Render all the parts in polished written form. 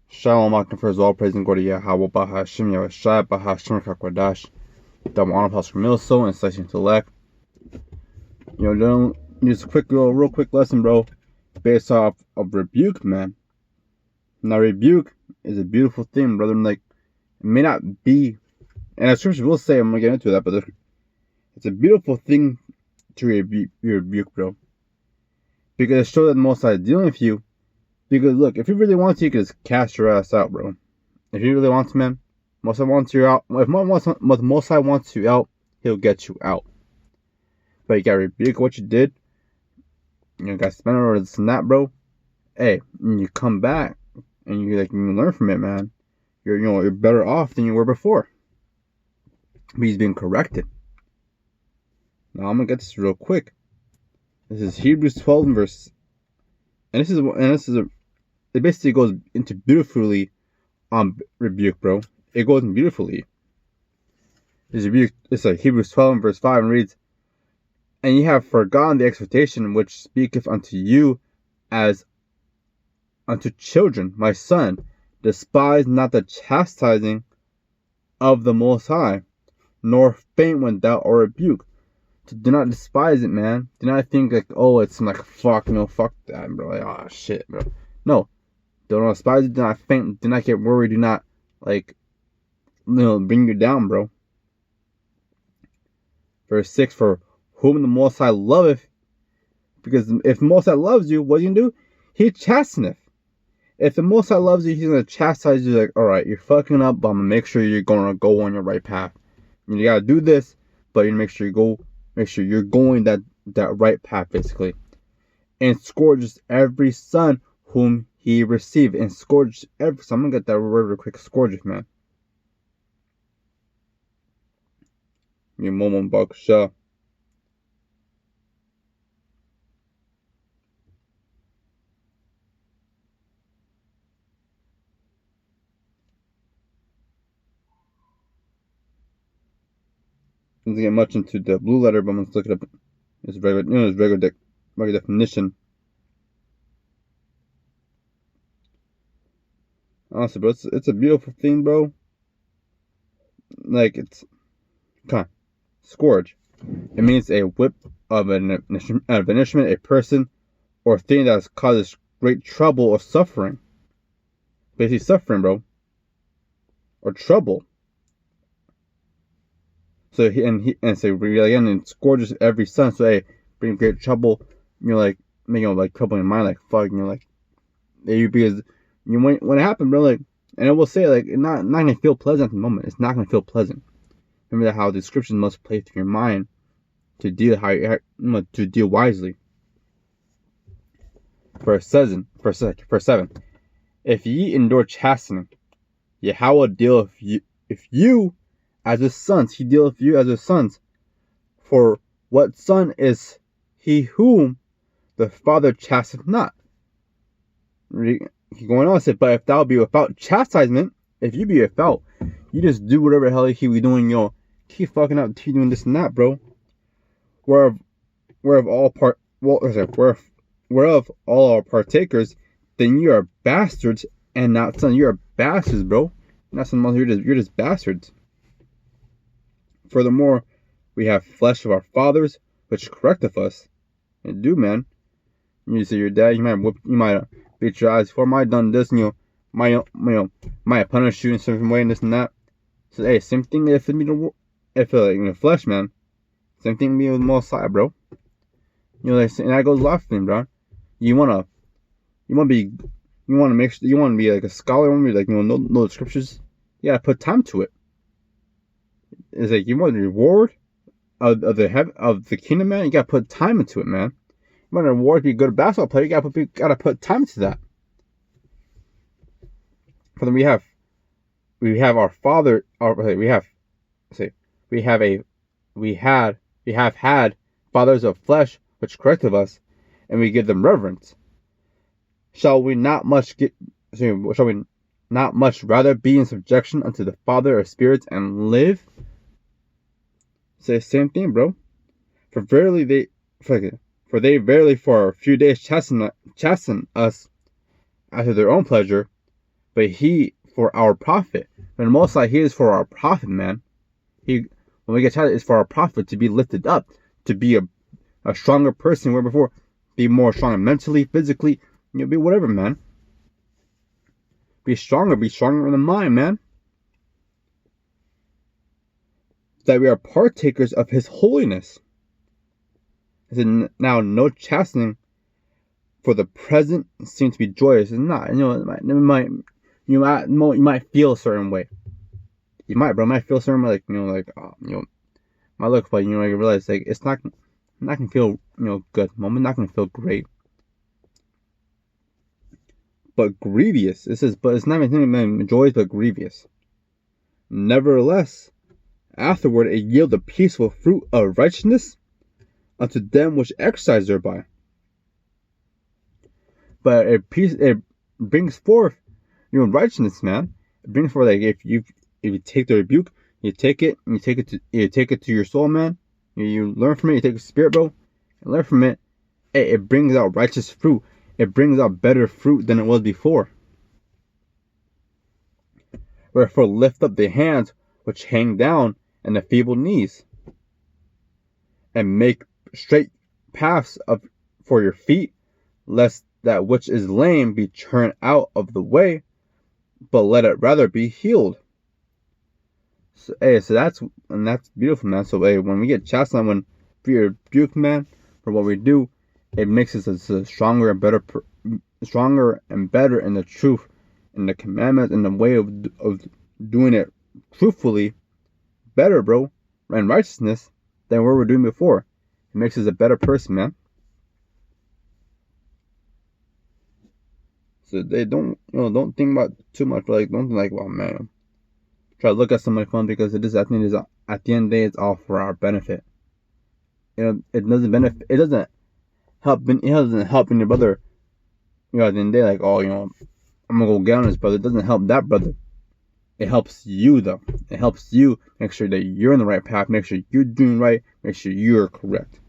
Shalom Akim first all praise and glory to Yahweh Bahashim Yahushai Bahashim Kakwadash. Double honor Pastor Milso and Session Select. Just a real quick lesson, bro. Based off of Rebuke, man. Now Rebuke is a beautiful thing, brother. Like, it may not be, and the scripture will say, I'm gonna get into that, but it's a beautiful thing to rebuke, bro. Because it shows that the Most High is dealing with you. Because look, if you really want to, you can just cast your ass out, bro. If you really want to, man, Most High wants you out. If Most High wants you out, he'll get you out. But you gotta rebuke what you did. You gotta spend over this and that, bro. Hey, and you come back and you learn from it, man. You're better off than you were before. But he's being corrected. Now I'm gonna get this real quick. This is Hebrews 12 verse, and it basically goes into beautifully on Rebuke, bro. It goes in beautifully. This Rebuke, it's like Hebrews 12 verse 5 and reads, "And ye have forgotten the exhortation which speaketh unto you as unto children, my son, despise not the chastising of the Most High, nor faint when thou art rebuked." So do not despise it, man. Do not think like, oh, it's like, fuck that, bro. Like, oh, shit, bro. No. Do not despise it. Do not faint. Do not get worried. Do not, bring you down, bro. Verse 6, for whom the Most High loveth, because if the Most High loves you, what are you going to do? He chasteneth. If the Most High loves you, he's going to chastise you like, alright, you're fucking up, but I'm going to make sure you're going to go on your right path. You got to do this, but you make sure you're going that right path, basically. And scourges every son whom he received. And scourges every son. I'm going to get that word real quick. Scourges, man. Your moment baksha. Doesn't get much into the blue letter, but I'm going to look it up. It's regular definition. Honestly, bro, it's a beautiful thing, bro. Like, it's kind of scourge. It means a whip of an instrument, a person, or thing that causes great trouble or suffering. Basically, suffering, bro, or trouble. So and it scourges every son. So hey, bring great trouble. Making trouble in your mind, like fuck. Because when it happened, bro, and it will say it's not gonna feel pleasant at the moment. It's not gonna feel pleasant. Remember how the description must play through your mind to deal to deal wisely. Verse 7. If ye endure chastening, Yahweh deal if you as his sons, he dealeth with you as his sons. For what son is he whom the father chasteneth not? He going on and said, but if thou be without chastisement, if you be without, you just do whatever the hell he be doing, keep fucking up, keep doing this and that, bro. Whereof all are partakers, then you are bastards and not sons. You are bastards, bro. Not some mother. You're just bastards. Furthermore, we have flesh of our fathers, which correcteth us. And do, man. You say your dad, you might beat your eyes for. Might done this, might punish you in some way and this and that. So hey, same thing if in the flesh, man. Same thing be with the Most High, bro. And that goes laughing, bro. You wanna be like a scholar, you want to be know the scriptures. You gotta put time to it. It's like you want the reward of the kingdom, man. You gotta put time into it, man. You want a reward to be a good basketball player. You gotta put time into that. For then we have our father. We have had fathers of flesh which corrected us, and we give them reverence. Shall we not much rather be in subjection unto the Father of spirits and live? Say the same thing, bro. For they verily for a few days chasten us after their own pleasure, but He for our profit. And most High, He is for our profit, man. When we get chastised, it's for our profit, to be lifted up, to be a stronger person where before, be more stronger mentally, physically, be whatever, man. Be stronger in the mind, man. That we are partakers of His holiness. It said, now no chastening for the present seems to be joyous. It's not. You might feel a certain way. You might, bro. Might feel a certain way, might look, but you realize like it's not gonna feel good. Moment not gonna feel great. But grievous. It says, but it's not even joyous, but grievous. Nevertheless, afterward it yield the peaceful fruit of righteousness unto them which exercise thereby. But it brings forth righteousness, man. It brings forth, like, if you take the rebuke, you take it to your soul, man. You learn from it. You take the spirit, bro, and learn from it. It brings out righteous fruit. It brings out better fruit than it was before. Wherefore lift up the hands which hang down and the feeble knees, and make straight paths for your feet, lest that which is lame be turned out of the way, but let it rather be healed. So that's beautiful, man. So when we get chastised, when we rebuke, man, for what we do, it makes us a stronger and better in the truth, in the commandments, in the way of doing it truthfully, better, bro, and righteousness than what we were doing before. It makes us a better person, man. So they don't think about too much, but don't think like, well, man, try to look at somebody's phone, because at the end of the day, it's all for our benefit. It doesn't benefit. It doesn't help. It doesn't help your brother. At the end of the day, like, I'm gonna go get on this brother. It doesn't help that brother. It helps you, though. It helps you make sure that you're in the right path. Make sure you're doing right. Make sure you're correct.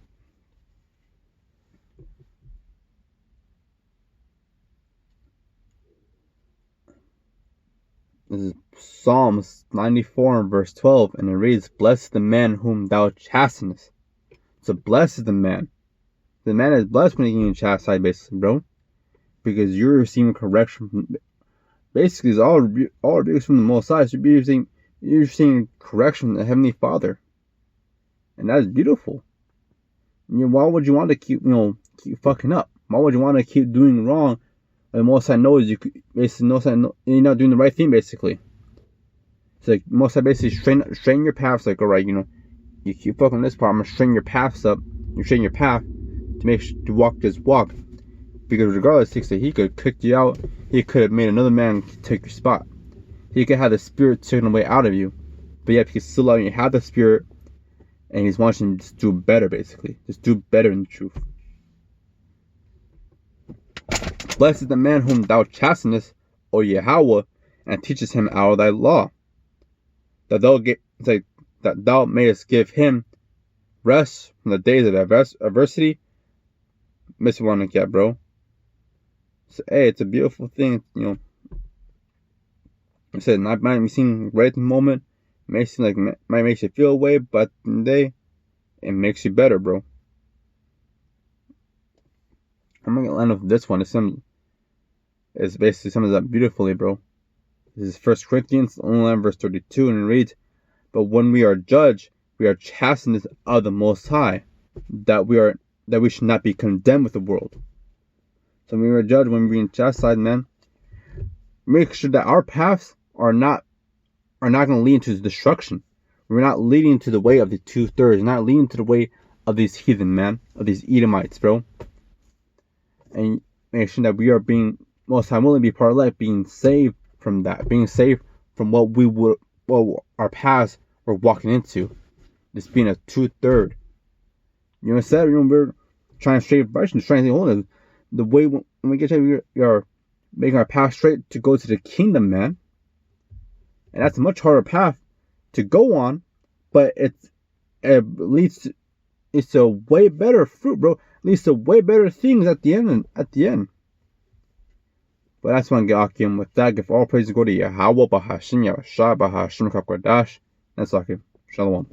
This is Psalms 94 and verse 12, and it reads, "Blessed the man whom thou chastenest." So blessed is the man. The man is blessed when he's getting chastised, basically, bro, because you're receiving correction from. Basically, it's all rebukes from the Most High. So you're seeing correction from the Heavenly Father, and that's beautiful. Why would you want to keep fucking up? Why would you want to keep doing wrong? The Most High knows you basically knows that you're not doing the right thing. Basically, it's like Most High basically straighten your paths. Like, all right, you keep fucking this part. I'm gonna straighten your paths up. You straighten your path to walk this walk. Because regardless, He could kick you out. He could have made another man take your spot. He could have the spirit taken away out of you. But yet, He's still letting you have the spirit, and He's wanting you to just do better, basically. Just do better in the truth. Blessed is the man whom thou chastenest, O Yahweh, and teachest him out of thy law, that thou mayest give him rest from the days of adversity. Miss one to get, bro. So, it's a beautiful thing, I said, it might seem right at the moment, might make you feel away, but in the day, it makes you better, bro. I'm gonna end with this one. It's basically sums up beautifully, bro. This is 1 Corinthians 11 verse 32, and it reads, "But when we are judged, we are chastened of the Most High, that we should not be condemned with the world." So when we are judged, when we're being chastised, man, make sure that our paths are not going to lead into destruction. We're not leading to the way of the 2/3. We're not leading to the way of these heathen, man, of these Edomites, bro. And make sure that we are being most time willing to be part of life, being saved from that, being saved from what our paths were walking into. This being a 2/3. Instead, we're trying to straight righteousness, trying to hold it. The way when we get to, we are making our path straight to go to the kingdom, man. And that's a much harder path to go on, but it leads to, it's a way better fruit, bro. It leads to way better things at the end. But But that's one Akim. With that, give all praise go to Yahweh, Bahashim, Yahshua, Bahashim, Kakwadash. That's Akim. Shalom.